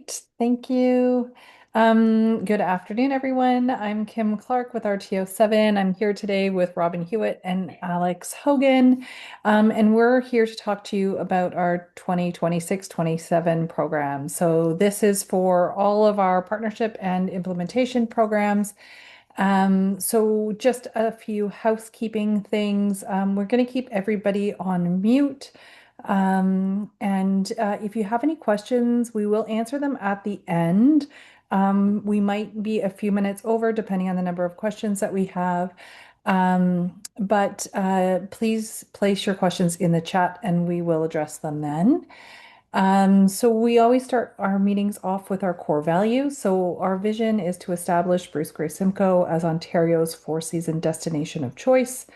Great, thank you. Good afternoon, everyone. I'm Kim Clarke with RTO7. I'm here today with Robyn Hewitt and Alex Hogan, and we're here to talk to you about our 2026-27 program. So this is for all of our partnership and implementation programs. So just a few housekeeping things. We're going to keep everybody on mute. And if you have any questions, we will answer them at the end. We might be a few minutes over depending on the number of questions that we have. But please place your questions in the chat and we will address them then. So we always start our meetings off with our core values. So our vision is to establish Bruce Grey Simcoe as Ontario's four-season destination of choice.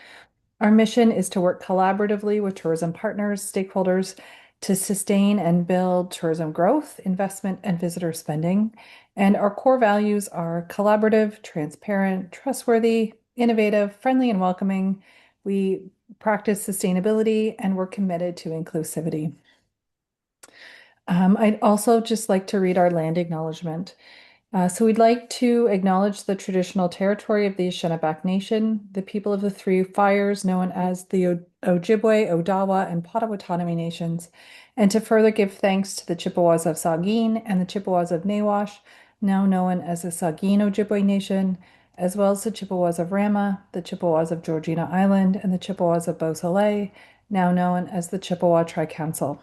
Our mission is to work collaboratively with tourism partners, stakeholders to sustain and build tourism growth, investment, and visitor spending. And our core values are collaborative, transparent, trustworthy, innovative, friendly, and welcoming. We practice sustainability and we're committed to inclusivity. I'd also just like to read our land acknowledgement. So we'd like to acknowledge the traditional territory of the Anishinaabe Nation, the people of the Three Fires, known as the Ojibwe, Odawa, and Potawatomi Nations, and to further give thanks to the Chippewas of Saugeen and the Chippewas of Nawash, now known as the Saugeen Ojibwe Nation, as well as the Chippewas of Rama, the Chippewas of Georgina Island, and the Chippewas of Beausoleil, now known as the Chippewa Tri-Council.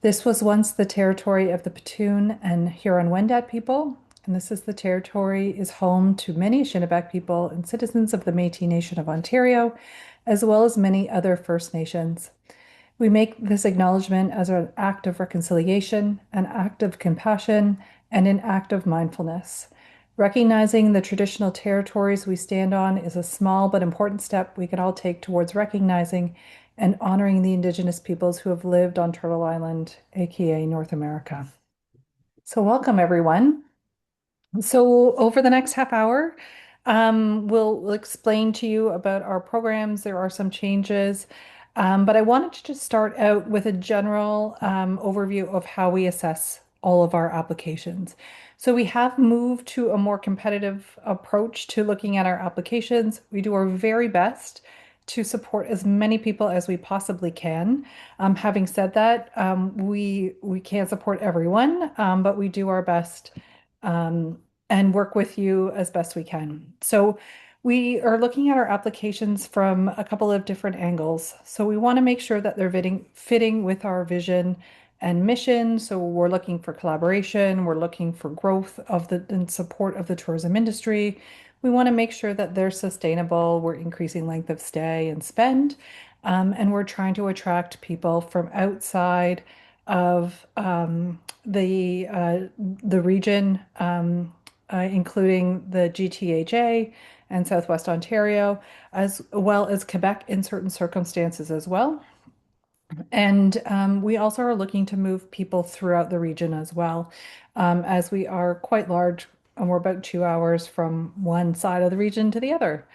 This was once the territory of the Petun and Huron-Wendat people, and this is the territory is home to many Anishinaabe people and citizens of the Métis Nation of Ontario, as well as many other First Nations. We make this acknowledgement as an act of reconciliation, an act of compassion, and an act of mindfulness. Recognizing the traditional territories we stand on is a small but important step we can all take towards recognizing and honoring the Indigenous peoples who have lived on Turtle Island, aka North America. So welcome, everyone. So over the next half hour, we'll explain to you about our programs. There are some changes, but I wanted to just start out with a general overview of how we assess all of our applications. So we have moved to a more competitive approach to looking at our applications. We do our very best to support as many people as we possibly can. Having said that, we can't support everyone, but we do our best and work with you as best we can. So we are looking at our applications from a couple of different angles. So we want to make sure that they're fitting with our vision and mission. So we're looking for collaboration, we're looking for growth of the and support of the tourism industry. We want to make sure that they're sustainable, we're increasing length of stay and spend, and we're trying to attract people from outside of the region, including the GTHA and Southwest Ontario, as well as Quebec in certain circumstances as well. And we also are looking to move people throughout the region as well, as we are quite large and we're about 2 hours from one side of the region to the other.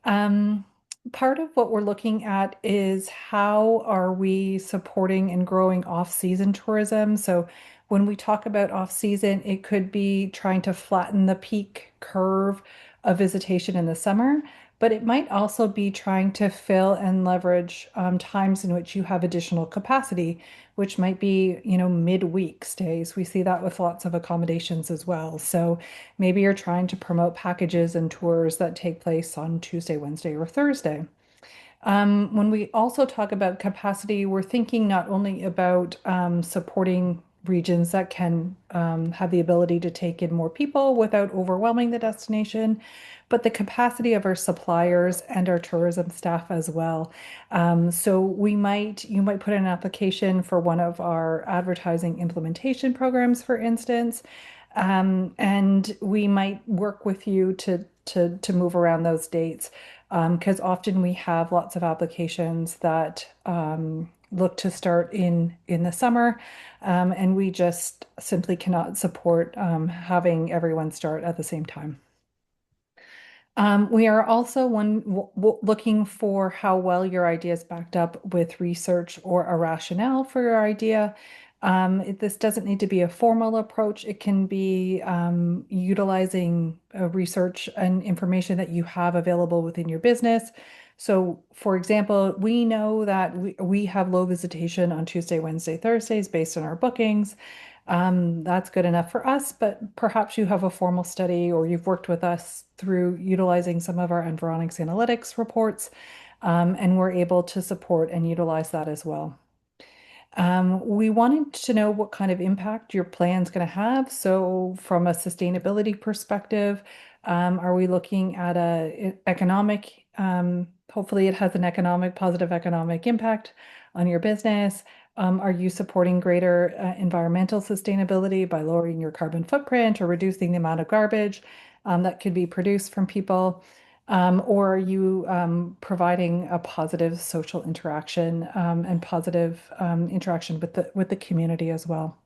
Um, Part of what we're looking at is how are we supporting and growing off-season tourism? So when we talk about off-season, it could be trying to flatten the peak curve of visitation in the summer, but it might also be trying to fill and leverage times in which you have additional capacity, which might be, midweek stays. We see that with lots of accommodations as well. So maybe you're trying to promote packages and tours that take place on Tuesday, Wednesday, or Thursday. When we also talk about capacity, we're thinking not only about supporting regions that can have the ability to take in more people without overwhelming the destination, but the capacity of our suppliers and our tourism staff as well. So you might put in an application for one of our advertising implementation programs, for instance, and we might work with you to move around those dates because often we have lots of applications that look to start in the summer, and we just simply cannot support having everyone start at the same time. We are also looking for how well your idea is backed up with research or a rationale for your idea. This doesn't need to be a formal approach. It can be utilizing research and information that you have available within your business. So, for example, we know that we have low visitation on Tuesday, Wednesday, Thursdays based on our bookings. That's good enough for us, but perhaps you have a formal study or you've worked with us through utilizing some of our environics analytics reports, and we're able to support and utilize that as well. We wanted to know what kind of impact your plan's going to have. So, from a sustainability perspective, are we looking at economic, hopefully it has an positive economic impact on your business? Are you supporting greater environmental sustainability by lowering your carbon footprint or reducing the amount of garbage that could be produced from people? Or are you providing a positive social interaction and positive interaction with the community as well?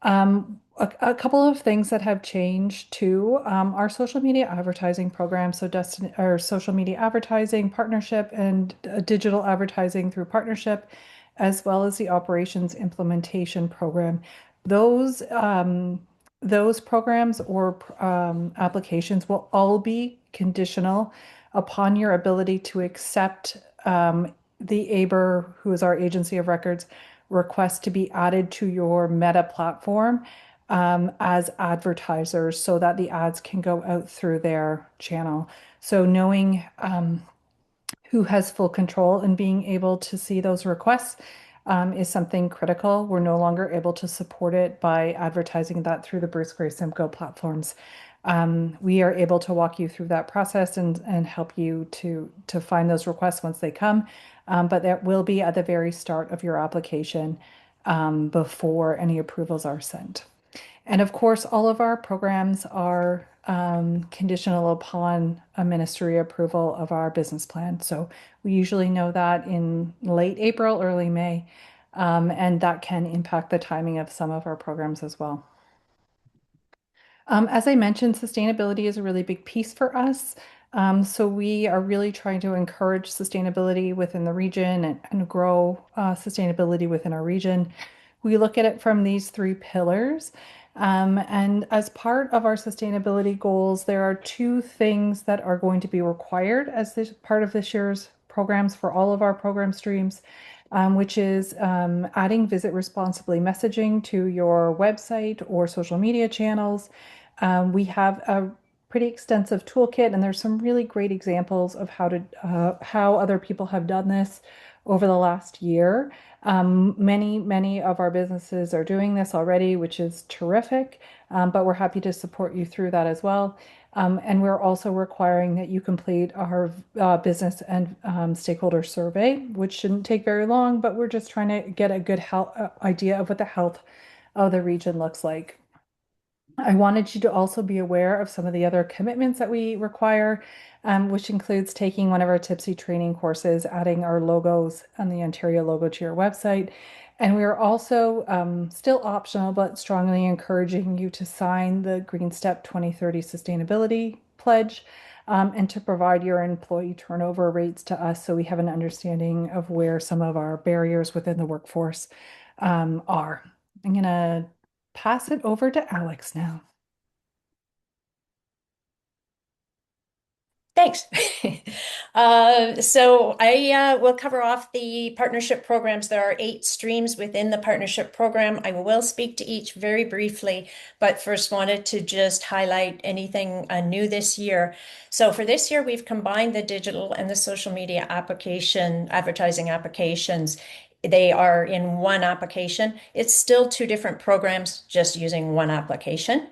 A couple of things that have changed too, our social media advertising program, so our social media advertising partnership and digital advertising through partnership, as well as the operations implementation program. Those those programs or applications will all be conditional upon your ability to accept the ABER, who is our agency of records, request to be added to your Meta platform as advertisers so that the ads can go out through their channel. So knowing who has full control and being able to see those requests is something critical. We're no longer able to support it by advertising that through the Bruce Gray Simcoe platforms. We are able to walk you through that process and help you to find those requests once they come. But that will be at the very start of your application before any approvals are sent. And of course, all of our programs are conditional upon a ministry approval of our business plan. So we usually know that in late April, early May, and that can impact the timing of some of our programs as well. As I mentioned, sustainability is a really big piece for us. So we are really trying to encourage sustainability within the region and grow sustainability within our region. We look at it from these three pillars. And as part of our sustainability goals, there are two things that are going to be required as this part of this year's programs for all of our program streams, which is adding visit responsibly messaging to your website or social media channels. We have a pretty extensive toolkit, and there's some really great examples of how other people have done this over the last year. Many of our businesses are doing this already, which is terrific, but we're happy to support you through that as well. And we're also requiring that you complete our business and stakeholder survey, which shouldn't take very long, but we're just trying to get a good idea of what the health of the region looks like. I wanted you to also be aware of some of the other commitments that we require, which includes taking one of our Tipsy training courses, adding our logos and the Ontario logo to your website. And we are also still optional, but strongly encouraging you to sign the Green Step 2030 Sustainability Pledge and to provide your employee turnover rates to us so we have an understanding of where some of our barriers within the workforce are. I'm going to pass it over to Alex now. Thanks. So I will cover off the partnership programs. There are 8 streams within the partnership program. I will speak to each very briefly, but first wanted to just highlight anything new this year. So for this year, we've combined the digital and the social media advertising applications. They are in one application. It's still 2 different programs, just using one application.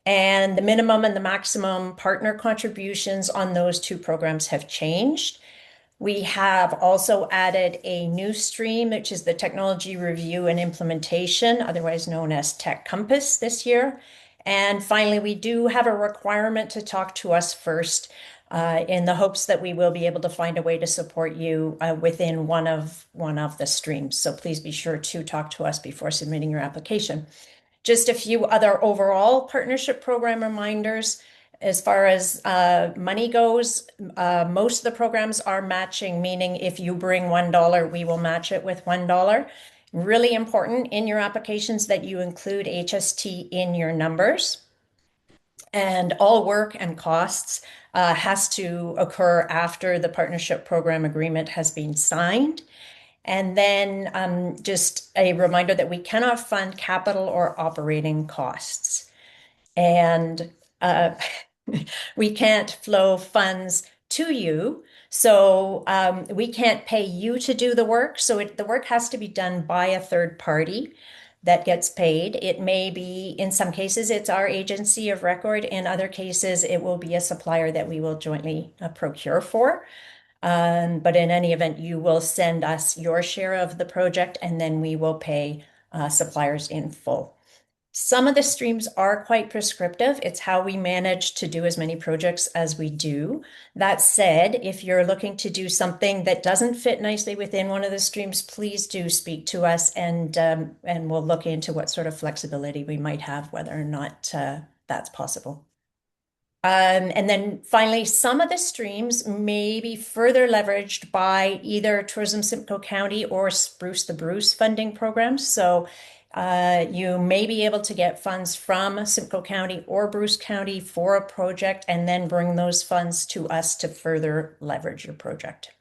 And the minimum and the maximum partner contributions on those 2 programs have changed. We have also added a new stream, which is the technology review and implementation, otherwise known as Tech Compass this year. And finally, we do have a requirement to talk to us first in the hopes that we will be able to find a way to support you within one of the streams. So please be sure to talk to us before submitting your application. Just a few other overall partnership program reminders. As far as money goes, most of the programs are matching, meaning if you bring $1, we will match it with $1. Really important in your applications that you include HST in your numbers. And all work and costs has to occur after the partnership program agreement has been signed. And then just a reminder that we cannot fund capital or operating costs. And uh, we can't flow funds to you. So we can't pay you to do the work. So the work has to be done by a third party that gets paid. It may be, in some cases, it's our agency of record. In other cases, it will be a supplier that we will jointly procure for. But in any event, you will send us your share of the project, and then we will pay suppliers in full. Some of the streams are quite prescriptive. It's how we manage to do as many projects as we do. That said, if you're looking to do something that doesn't fit nicely within one of the streams, please do speak to us, and we'll look into what sort of flexibility we might have, whether or not that's possible. And then finally, some of the streams may be further leveraged by either Tourism Simcoe County or Spruce the Bruce funding programs. So you may be able to get funds from Simcoe County or Bruce County for a project and then bring those funds to us to further leverage your project.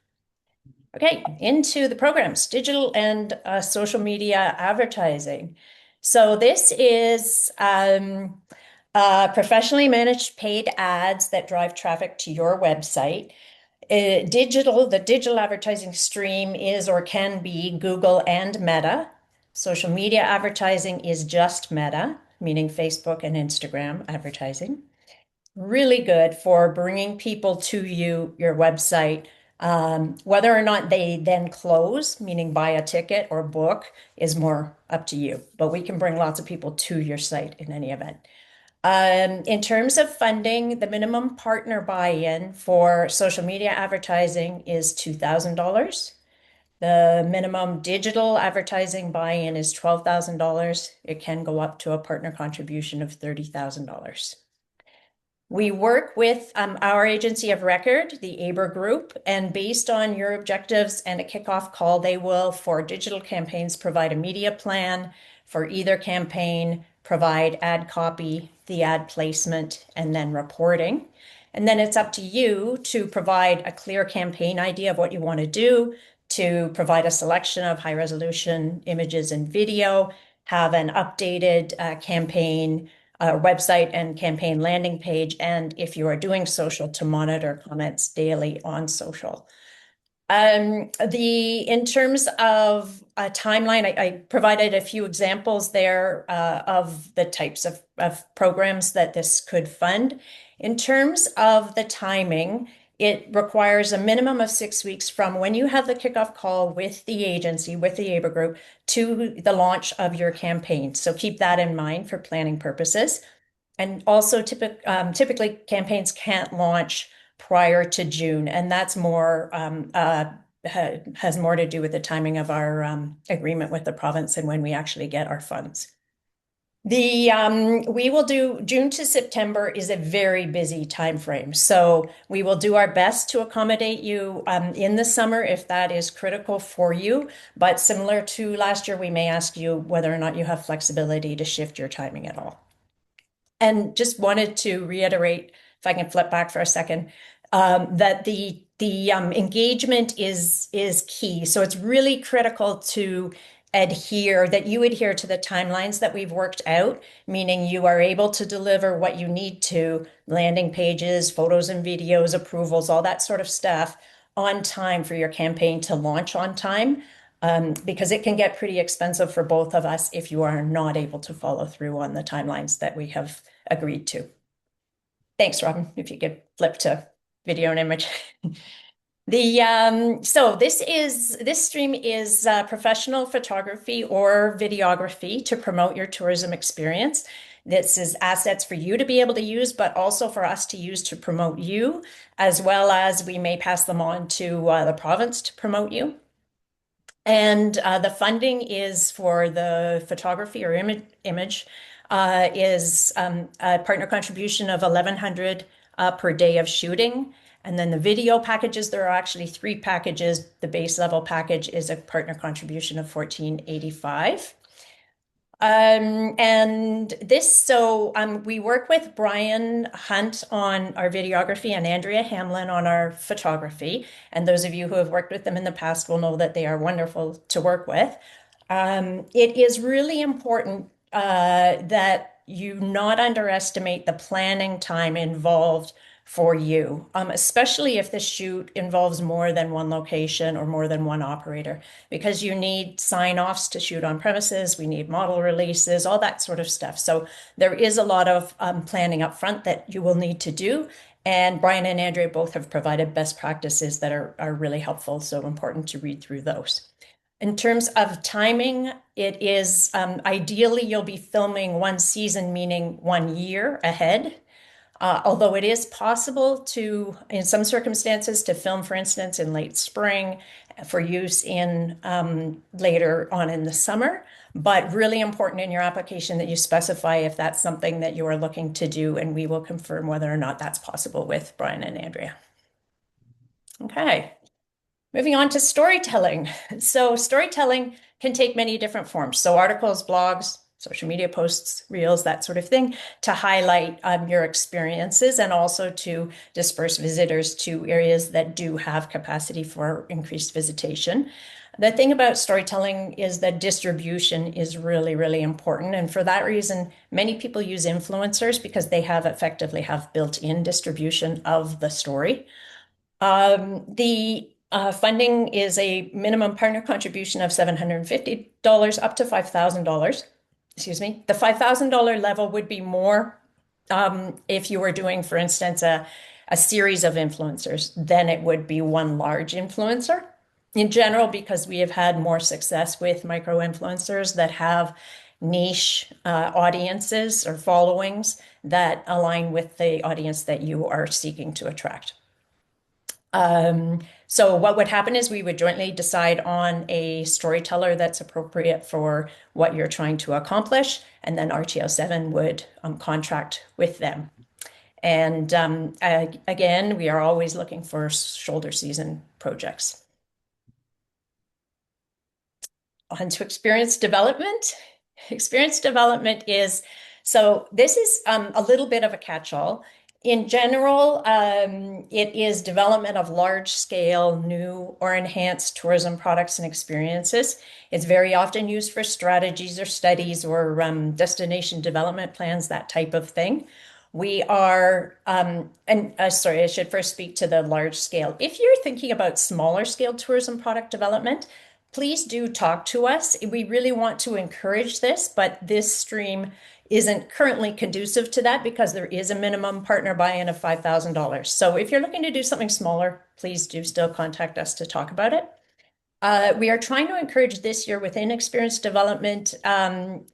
Okay, into the programs, digital and social media advertising. So this is professionally managed paid ads that drive traffic to your website. The digital advertising stream is or can be Google and Meta. Social media advertising is just Meta, meaning Facebook and Instagram advertising. Really good for bringing people to your website. Whether or not they then close, meaning buy a ticket or book, is more up to you. But we can bring lots of people to your site in any event. In terms of funding, the minimum partner buy-in for social media advertising is $2,000. The minimum digital advertising buy-in is $12,000. It can go up to a partner contribution of $30,000. We work with our agency of record, the ABER Group, and based on your objectives and a kickoff call, they will, for digital campaigns, provide a media plan for either campaign, provide ad copy, the ad placement, and then reporting. And then it's up to you to provide a clear campaign idea of what you want to do, to provide a selection of high resolution images and video, have an updated campaign website and campaign landing page, and if you are doing social, to monitor comments daily on social. In terms of a timeline, I provided a few examples there of the types of programs that this could fund. In terms of the timing, it requires a minimum of 6 weeks from when you have the kickoff call with the agency, with the ABER Group, to the launch of your campaign. So keep that in mind for planning purposes. And also typically campaigns can't launch prior to June, and that's more has more to do with the timing of our agreement with the province and when we actually get our funds. We will do June to September is a very busy time frame. So we will do our best to accommodate you in the summer if that is critical for you. But similar to last year, we may ask you whether or not you have flexibility to shift your timing at all. And just wanted to reiterate, if I can flip back for a second, that the engagement is key. So it's really critical to that you adhere to the timelines that we've worked out, meaning you are able to deliver what you need to, landing pages, photos and videos, approvals, all that sort of stuff on time for your campaign to launch on time. Because it can get pretty expensive for both of us if you are not able to follow through on the timelines that we have agreed to. Thanks, Robyn. If you could flip to video and image. So this stream is professional photography or videography to promote your tourism experience. This is assets for you to be able to use, but also for us to use to promote you, as well as we may pass them on to the province to promote you. And the funding is for the photography or image is a partner contribution of $1,100 per day of shooting. And then the video packages, there are actually three packages. The base level package is a partner contribution of $14.85. We work with Brian Hunt on our videography and Andrea Hamlin on our photography. And those of you who have worked with them in the past will know that they are wonderful to work with. It is really important that you not underestimate the planning time involved for you, especially if the shoot involves more than one location or more than one operator, because you need sign-offs to shoot on premises, we need model releases, all that sort of stuff. So there is a lot of planning up front that you will need to do. And Brian and Andrea both have provided best practices that are really helpful, so important to read through those. In terms of timing, it is ideally you'll be filming one season, meaning 1 year ahead. Although it is possible to, in some circumstances, to film, for instance, in late spring for use in later on in the summer. But really important in your application that you specify if that's something that you are looking to do, and we will confirm whether or not that's possible with Brian and Andrea. Okay. Moving on to storytelling. So storytelling can take many different forms. So articles, blogs, social media posts, reels, that sort of thing, to highlight your experiences and also to disperse visitors to areas that do have capacity for increased visitation. The thing about storytelling is that distribution is really, really important. And for that reason, many people use influencers because they have effectively have built-in distribution of the story. The funding is a minimum partner contribution of $750 up to $5,000. Excuse me. The $5,000 level would be more if you were doing, for instance, a series of influencers, then it would be one large influencer. In general, because we have had more success with micro influencers that have niche audiences or followings that align with the audience that you are seeking to attract. So what would happen is we would jointly decide on a storyteller that's appropriate for what you're trying to accomplish, and then RTO7 would contract with them. And again, we are always looking for shoulder season projects. On to experience development. Experience development is, so this is a little bit of a catch-all. In general, it is development of large-scale, new or enhanced tourism products and experiences. It's very often used for strategies or studies or destination development plans, that type of thing. We are, sorry, I should first speak to the large scale. If you're thinking about smaller scale tourism product development, please do talk to us. We really want to encourage this, but this stream isn't currently conducive to that because there is a minimum partner buy-in of $5,000. So if you're looking to do something smaller, please do still contact us to talk about it. We are trying to encourage this year within experience development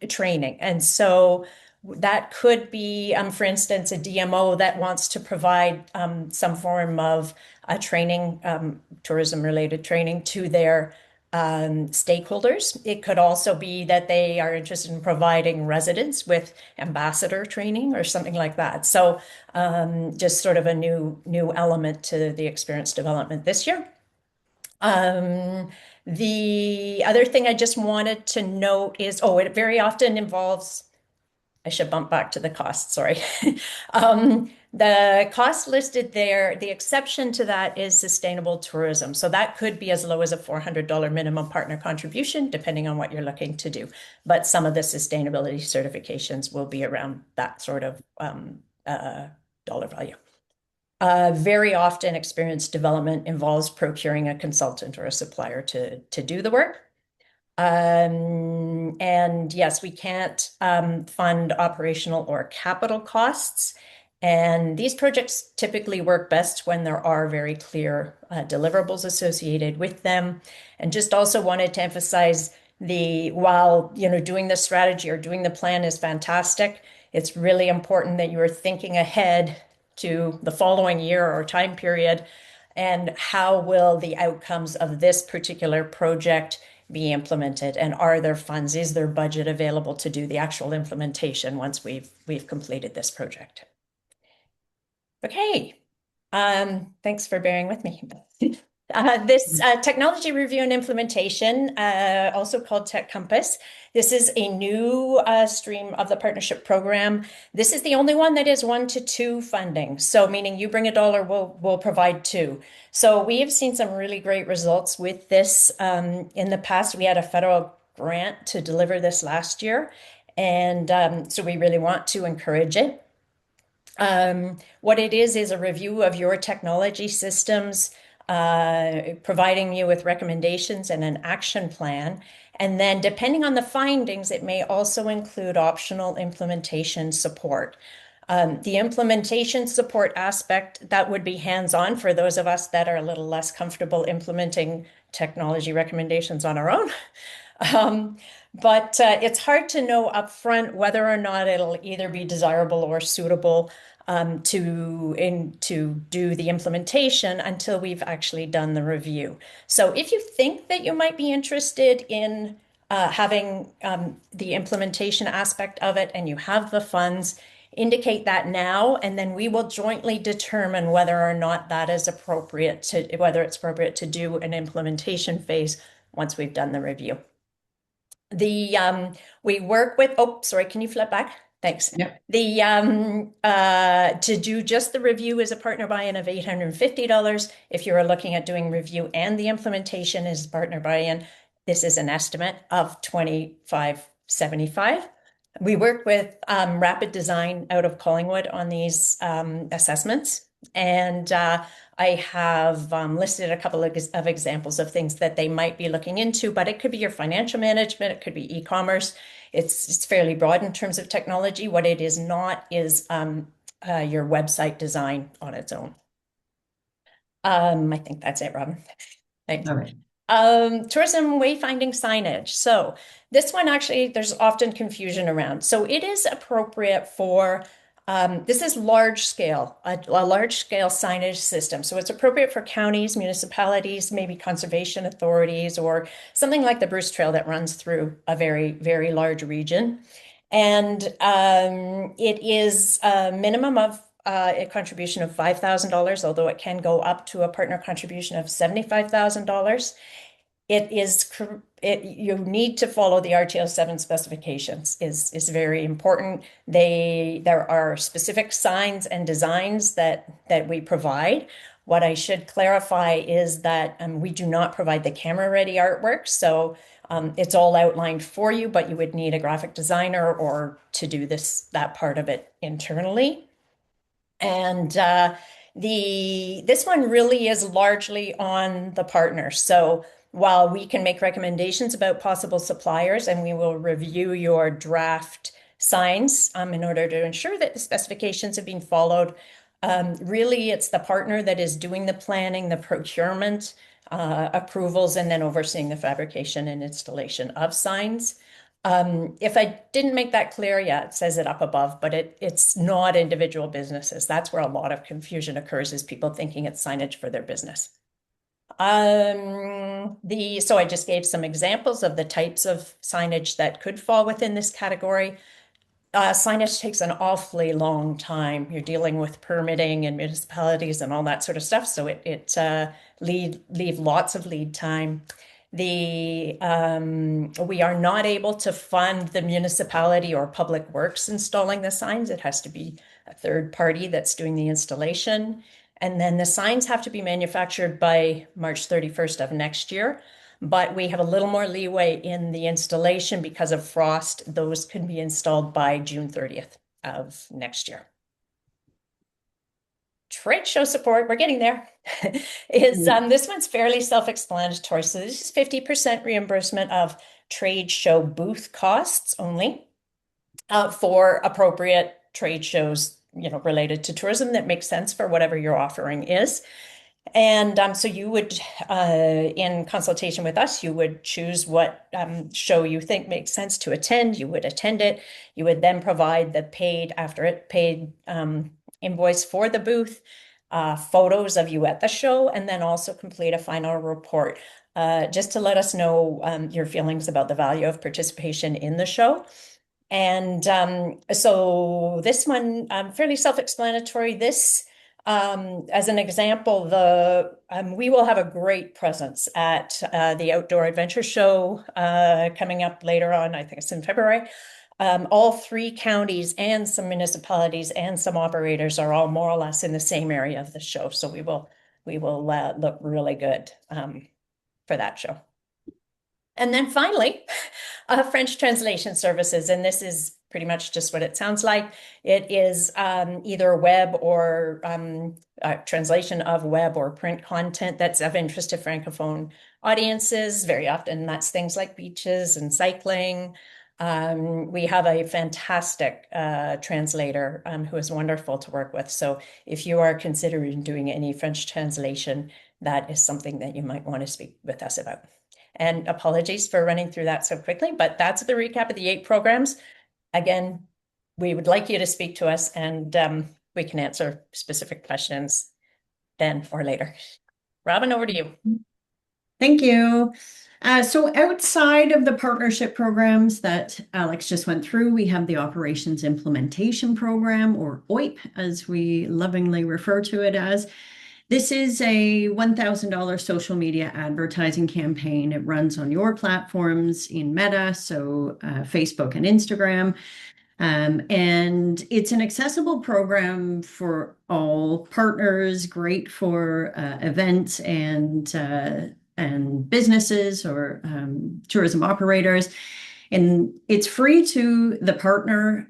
training. And so that could be, for instance, a DMO that wants to provide some form of training, tourism-related training to their stakeholders. It could also be that they are interested in providing residents with ambassador training or something like that. So just sort of a new element to the experience development this year. The other thing I just wanted to note is, it very often involves, I should bump back to the cost, sorry. The cost listed there, the exception to that is sustainable tourism. So that could be as low as a $400 minimum partner contribution, depending on what you're looking to do. But some of the sustainability certifications will be around that sort of dollar value. Very often experience development involves procuring a consultant or a supplier to do the work. And yes, we can't fund operational or capital costs. And these projects typically work best when there are very clear deliverables associated with them. And just also wanted to emphasize while doing the strategy or doing the plan is fantastic, it's really important that you are thinking ahead to the following year or time period and how will the outcomes of this particular project be implemented, and are there funds, is there budget available to do the actual implementation once we've completed this project. Okay, Thanks for bearing with me. This technology review and implementation, also called Tech Compass, this is a new stream of the partnership program. This is the only one that is 1 to 2 funding. So meaning you bring $1, we'll provide two. So we have seen some really great results with this. In the past, we had a federal grant to deliver this last year. And so we really want to encourage it. What it is a review of your technology systems, providing you with recommendations and an action plan. And then, depending on the findings, it may also include optional implementation support. The implementation support aspect, that would be hands-on for those of us that are a little less comfortable implementing technology recommendations on our own. But it's hard to know upfront whether or not it'll either be desirable or suitable to do the implementation until we've actually done the review. So if you think that you might be interested in having the implementation aspect of it and you have the funds, indicate that now, and then we will jointly determine whether or not that is appropriate to, whether it's appropriate to do an implementation phase once we've done the review. We work with, oh, sorry, can you flip back? Thanks. Yep. To do just the review is a partner buy-in of $850. If you're looking at doing review and the implementation is partner buy-in, this is an estimate of $25.75. We work with Rapid Design out of Collingwood on these assessments, and I have listed a couple of examples of things that they might be looking into, but it could be your financial management, it could be e-commerce. It's fairly broad in terms of technology. What it is not is your website design on its own. I think that's it, Robyn. Thanks. All right. Tourism wayfinding signage. So this one actually, there's often confusion around. So it is appropriate for this is large scale, a large scale signage system. So it's appropriate for counties, municipalities, maybe conservation authorities, or something like the Bruce Trail that runs through a very, very large region. And it is a minimum of a contribution of $5,000, although it can go up to a partner contribution of $75,000. You need to follow the RTO7 specifications is very important. There are specific signs and designs that we provide. What I should clarify is that we do not provide the camera-ready artwork, so it's all outlined for you, but you would need a graphic designer or to do that part of it internally. And this one really is largely on the partner. So while we can make recommendations about possible suppliers and we will review your draft signs in order to ensure that the specifications have been followed, really it's the partner that is doing the planning, the procurement, approvals, and then overseeing the fabrication and installation of signs. If I didn't make that clear, yeah, it says it up above, but it's not individual businesses. That's where a lot of confusion occurs, is people thinking it's signage for their business. So I just gave some examples of the types of signage that could fall within this category. Signage takes an awfully long time. You're dealing with permitting and municipalities and all that sort of stuff, so it leave lots of lead time. We are not able to fund the municipality or public works installing the signs. It has to be a third party that's doing the installation. And then the signs have to be manufactured by March 31st of next year. But we have a little more leeway in the installation because of frost. Those can be installed by June 30th of next year. Trade show support, we're getting there. This one's fairly self-explanatory. So this is 50% reimbursement of trade show booth costs only for appropriate trade shows, related to tourism that makes sense for whatever your offering is. And so you would, in consultation with us, you would choose what show you think makes sense to attend. You would attend it. You would then provide the paid invoice for the booth, photos of you at the show, and then also complete a final report just to let us know your feelings about the value of participation in the show. And so this one, fairly self-explanatory. This As an example, we will have a great presence at the Outdoor Adventure Show coming up later on. I think it's in February. All three counties and some municipalities and some operators are all more or less in the same area of the show, so we will look really good for that show. And then finally, French translation services, and this is pretty much just what it sounds like. It is either web or translation of web or print content that's of interest to Francophone audiences. Very often that's things like beaches and cycling. We have a fantastic translator who is wonderful to work with. So if you are considering doing any French translation, that is something that you might want to speak with us about. And apologies for running through that so quickly, but that's the recap of the 8 programs. Again, we would like you to speak to us, and we can answer specific questions then or later. Robyn, over to you. Thank you. So outside of the partnership programs that Alex just went through, we have the Operations Implementation Program, or OIP, as we lovingly refer to it as. This is a $1,000 social media advertising campaign. It runs on your platforms in Meta, so Facebook and Instagram. And it's an accessible program for all partners, great for events and businesses or tourism operators. And it's free to the partner.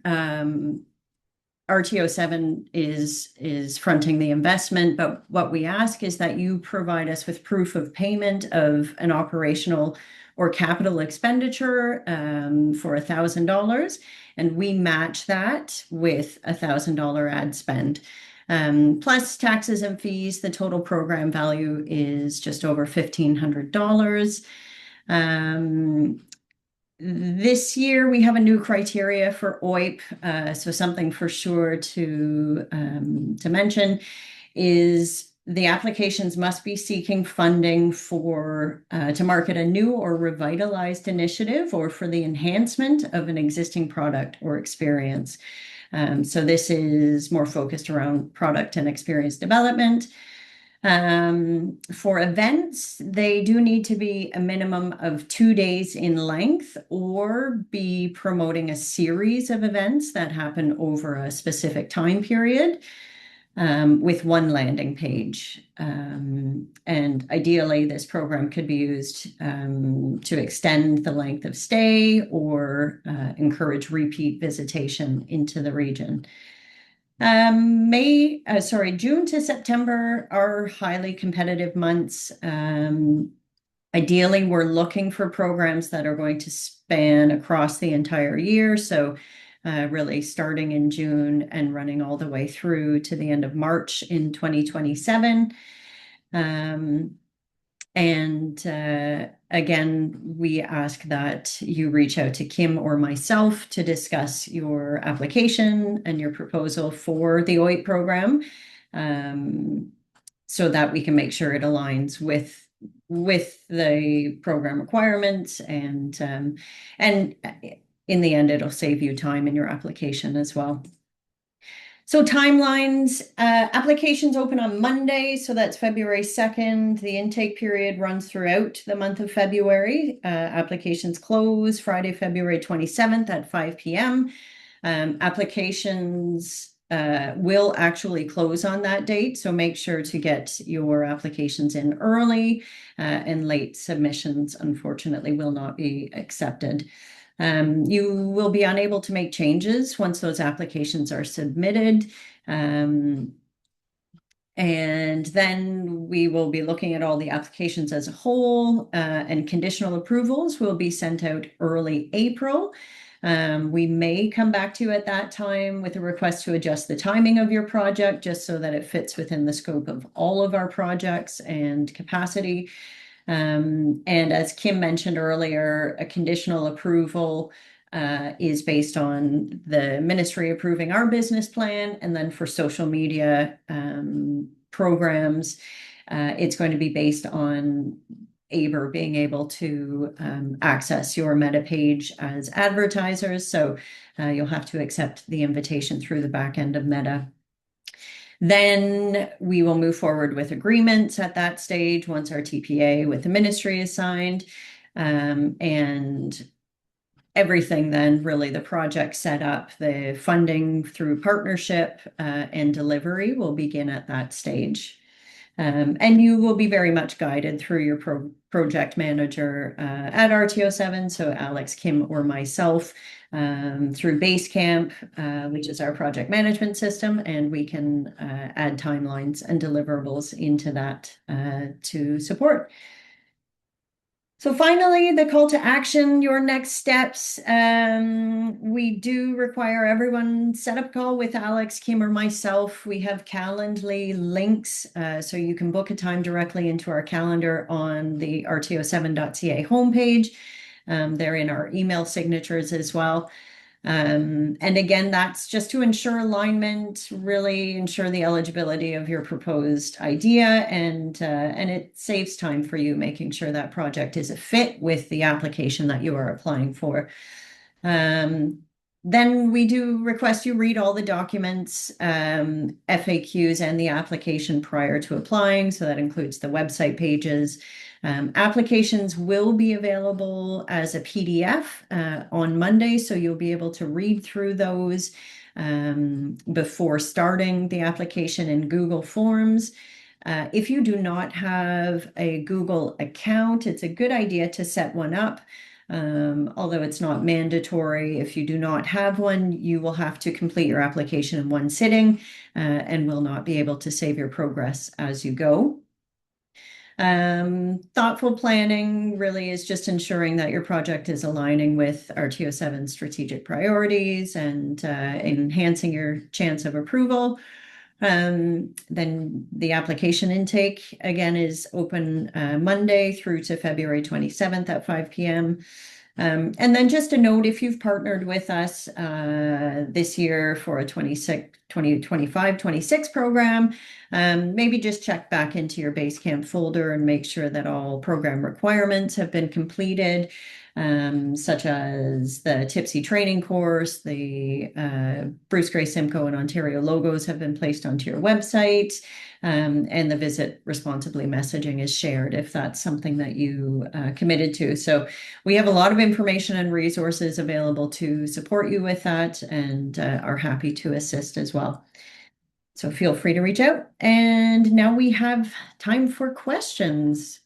RTO7 is fronting the investment, but what we ask is that you provide us with proof of payment of an operational or capital expenditure for $1,000, and we match that with $1,000 ad spend. Plus taxes and fees, the total program value is just over $1,500. This year we have a new criteria for OIP, so something for sure to mention is the applications must be seeking funding for to market a new or revitalized initiative or for the enhancement of an existing product or experience. So this is more focused around product and experience development. For events, they do need to be a minimum of 2 days in length or be promoting a series of events that happen over a specific time period with one landing page. And ideally, this program could be used to extend the length of stay or encourage repeat visitation into the region. June to September are highly competitive months. Ideally, we're looking for programs that are going to span across the entire year. So really starting in June and running all the way through to the end of March in 2027. Again, we ask that you reach out to Kim or myself to discuss your application and your proposal for the OIP program, so that we can make sure it aligns with the program requirements, and in the end, it'll save you time in your application as well. So timelines, applications open on Monday, so that's February 2nd. The intake period runs throughout the month of February. Applications close Friday, February 27th at 5 p.m. Applications will actually close on that date, so make sure to get your applications in early, and late submissions, unfortunately, will not be accepted. You will be unable to make changes once those applications are submitted. And then we will be looking at all the applications as a whole, and conditional approvals will be sent out early April. We may come back to you at that time with a request to adjust the timing of your project just so that it fits within the scope of all of our projects and capacity. And as Kim mentioned earlier, a conditional approval is based on the ministry approving our business plan. And then for social media programs, it's going to be based on ABER being able to access your Meta page as advertisers. So you'll have to accept the invitation through the back end of Meta. Then we will move forward with agreements at that stage once our TPA with the ministry is signed. And everything then, really, the project set up, the funding through partnership and delivery will begin at that stage. And you will be very much guided through your project manager at RTO7, so Alex, Kim, or myself, through Basecamp, which is our project management system, and we can add timelines and deliverables into that to support. So finally, the call to action, your next steps. We do require everyone set up a call with Alex, Kim, or myself. We have Calendly links, so you can book a time directly into our calendar on the RTO7.ca homepage. They're in our email signatures as well. And again, that's just to ensure alignment, really ensure the eligibility of your proposed idea, and it saves time for you making sure that project is a fit with the application that you are applying for. Then we do request you read all the documents, FAQs, and the application prior to applying. So that includes the website pages. Applications will be available as a PDF on Monday, so you'll be able to read through those before starting the application in Google Forms. If you do not have a Google account, it's a good idea to set one up. Although it's not mandatory, if you do not have one, you will have to complete your application in one sitting and will not be able to save your progress as you go. Thoughtful planning really is just ensuring that your project is aligning with RTO7 strategic priorities and enhancing your chance of approval. Then the application intake again is open Monday through to February 27th at 5 p.m. And then just a note, if you've partnered with us this year for a 2025-26 program, maybe just check back into your Basecamp folder and make sure that all program requirements have been completed, such as the Tipsy training course, the Bruce Gray Simcoe and Ontario logos have been placed onto your website, and the visit responsibly messaging is shared if that's something that you committed to. So we have a lot of information and resources available to support you with that, and are happy to assist as well. So feel free to reach out. And now we have time for questions.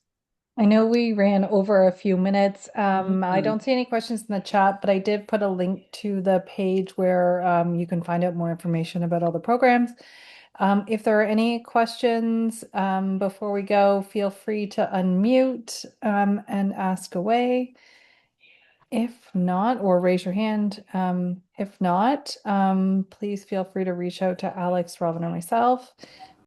I know we ran over a few minutes. I don't see any questions in the chat, but I did put a link to the page where you can find out more information about all the programs. If there are any questions before we go, feel free to unmute and ask away. If not, or raise your hand. If not, please feel free to reach out to Alex, Robyn, or myself.